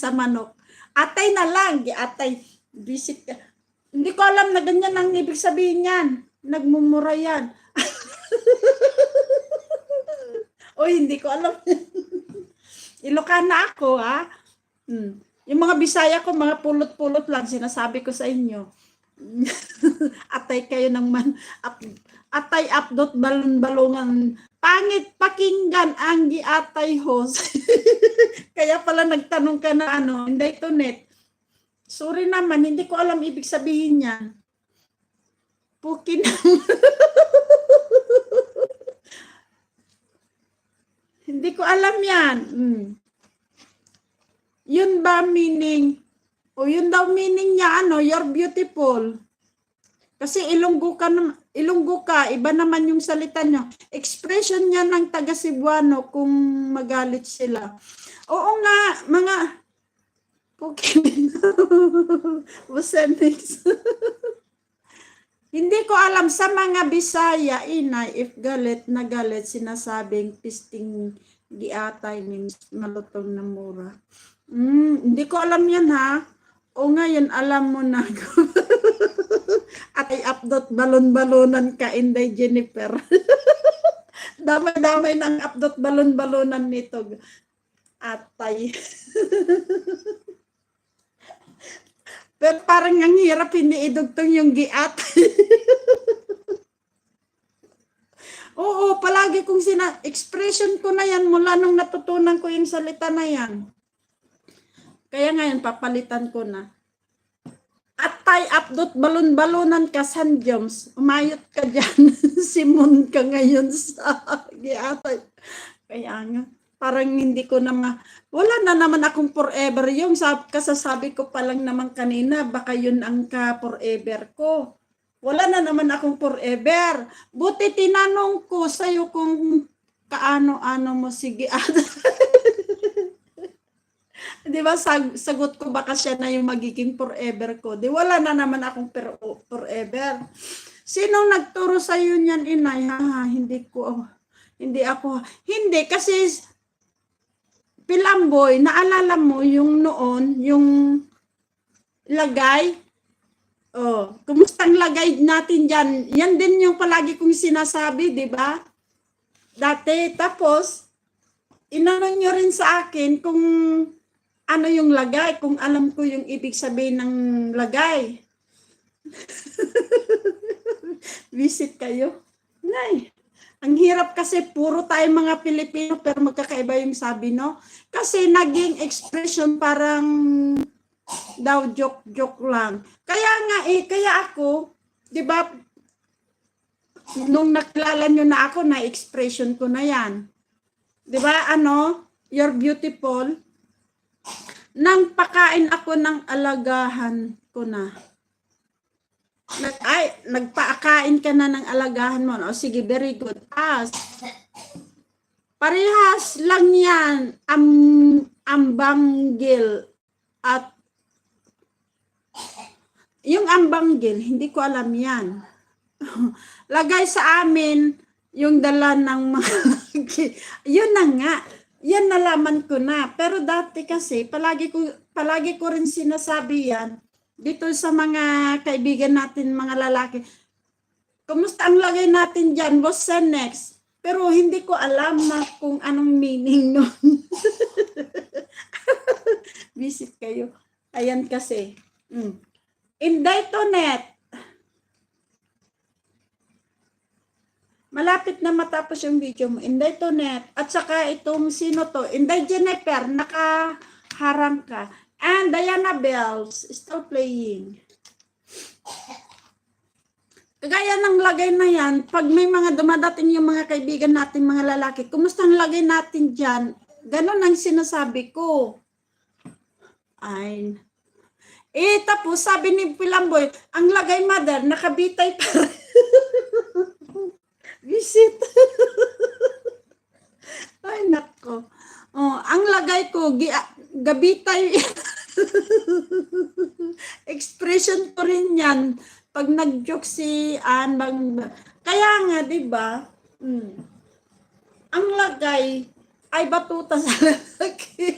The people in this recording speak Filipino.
sa manok. Atay na lang, atay. Visit ka. Hindi ko alam na ganyan ang ibig sabihin yan. Nagmumura yan. Oy, hindi ko alam. Ilocana ako, ha? Yung mga Bisaya ko, mga pulot-pulot lang, sinasabi ko sa inyo. Atay kayo ng atay updot balon-balongan. Pangit pakinggan ang giatay host. Kaya pala nagtanong ka na ano, hindi ito net. Sorry naman, hindi ko alam ibig sabihin yan. Pukin. Hindi ko alam yan. Yun ba meaning? O yun daw meaning niya, ano, you're beautiful. Kasi Ilonggo ka, iba naman yung salita niya. Expression niya ng taga Cebuano kung magalit sila. Oo nga, mga hindi ko alam sa mga Bisaya, inay, if galit na galit, sinasabing pisting giatay means malutong na mura. Hindi ko alam yan, ha? O ngayon, alam mo na. At ay update balon-balonan ka, Inday Jennifer. Damay-damay ng update balon-balonan nito. Atay. Pero parang ang hirap, hindi idugtong yung giatay. Oo, palagi kong expression ko na yan mula nung natutunan ko yung salita na yan. Kaya ngayon, papalitan ko na. Atay, updot, balon-balonan ka, San Joms. Umayot ka dyan. Simon ka ngayon sa giatay. Kaya nga, parang hindi ko na wala na naman akong forever. Yung kasasabi ko pa lang naman kanina, baka yun ang ka-forever ko. Wala na naman akong forever. Buti tinanong ko sa'yo kung kaano-ano mo, sige. Di ba, sagot ko baka siya na yung magiging forever ko. Di wala na naman akong forever. Sinong nagturo sa iyo niyan, inay? Hindi kasi Pilamboy, naalala mo yung noon, yung lagay? Oh, kumustang lagay natin dyan? Yan din yung palagi kong sinasabi, di ba? Dati, tapos, inano nyo rin sa akin kung ano yung lagay, kung alam ko yung ibig sabihin ng lagay. Visit kayo. Nay, ang hirap kasi puro tayo mga Pilipino pero magkakaiba yung sabi, no? Kasi naging expression parang daw joke lang. Kaya nga kaya ako, 'di ba? Nung nakilala nyo na ako, na expression ko na 'yan. 'Di ba? Ano? You're beautiful. Nang pakain ako ng alagahan ko na. Nagpaakain ka na ng alagahan mo. O sige, very good. Parehas lang yan. Ambanggil at yung ambanggil, hindi ko alam yan. Lagay sa amin yung dala ng mga yun na nga. Yan nalaman ko na. Pero dati kasi, palagi ko rin sinasabi yan dito sa mga kaibigan natin, mga lalaki. Kumusta ang lagay natin dyan? What's the next? Pero hindi ko alam na kung anong meaning nun. Visit kayo. Ayan kasi. Inday Tonet. Malapit na matapos yung video mo. Inday Tonet. At saka itong sino to? Inday Jennifer. Nakaharang ka. And Diana Bells. Still playing. Kagaya ng lagay na yan, pag may mga dumadating yung mga kaibigan natin, mga lalaki, kumusta ang lagay natin dyan? Ganon ang sinasabi ko. Ay. Tapos sabi ni Pilamboy, ang lagay mother, nakabitay pa rin. Visit. Ay, nako. Oh, ang lagay ko, gabitay. Expression ko rin yan. Pag nag-joke si Ann, kaya nga, di ba? Ang lagay ay batuta sa lalaki.